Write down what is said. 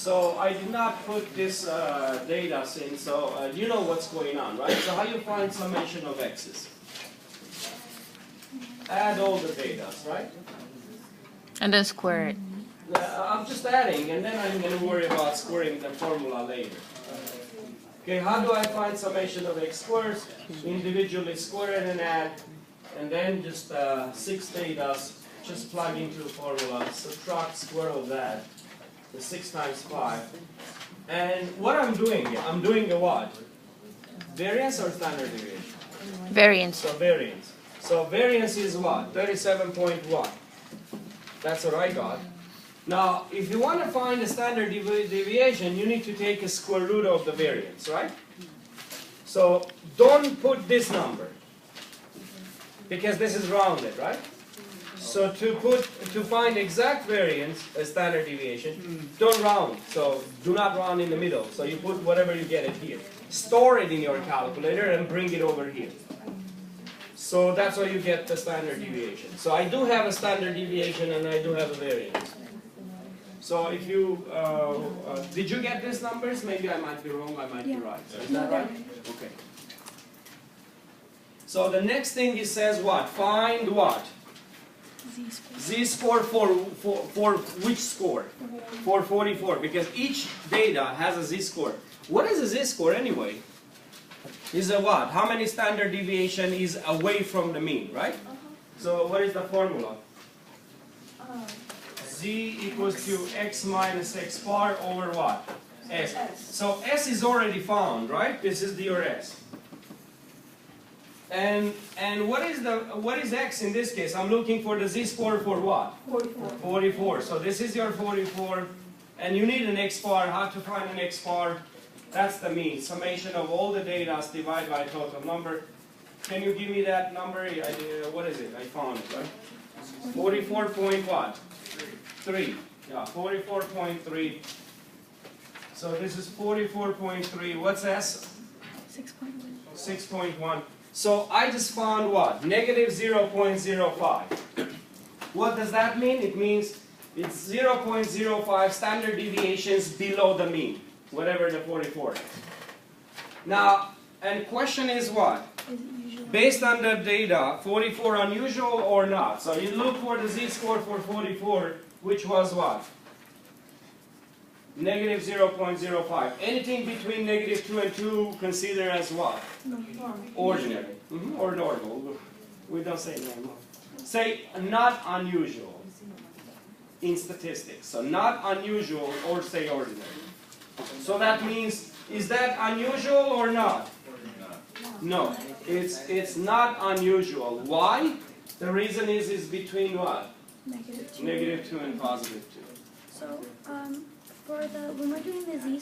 So I did not put this data in, so you know what's going on, right? So how you find summation of x's? Add all the data, right? And then square it. I'm just adding, and then I'm going to worry about squaring the formula later. Okay, how do I find summation of x squares? Individually square it and add, and then just 6 data, just plug into the formula, subtract square of that, the 6 times 5. And what I'm doing a what? Variance or standard deviation? Variance. So variance. So variance is what? 37.1. That's what I got. Now, if you want to find the standard deviation, you need to take a square root of the variance, right? So don't put this number, because this is rounded, right? So to find exact variance, a standard deviation, don't round. So do not round in the middle. So you put whatever you get it here. Store it in your calculator and bring it over here. So that's how you get the standard deviation. So I do have a standard deviation and I do have a variance. So if you, did you get these numbers? Maybe I might be wrong, I might be right. Is that right? Okay. So the next thing it says what? Find what? Z-score for which score? For 44, because each data has a z-score. What is a z-score anyway? Is a what? How many standard deviation is away from the mean, right? So what is the formula? Z equals to x minus x bar over what? S. So S is already found, right? This is your S. And what is x in this case? I'm looking for the z-score for what? 44. 44. So this is your 44, and you need an x bar. How to find an x bar? That's the mean. Summation of all the data divided by total number. Can you give me that number? What is it? I found it, right? 44 point what? 3. Yeah, 44.3. So this is 44.3. What's S? 6.1. 6.1. So I just found what? Negative 0.05. What does that mean? It means it's 0.05 standard deviations below the mean, whatever the 44 is. Now, and question is what? Is it usual? Based on the data, 44 unusual or not? So you look for the z-score for 44, which was what? Negative 0.05. Anything between negative 2 and 2 consider as what? Normal. Ordinary. Or normal. We don't say normal. Say not unusual in statistics. So not unusual or say ordinary. So that means, is that unusual or not? No. It's not unusual. Why? The reason is between what? -2. Negative 2 and positive 2. So, when we're doing the z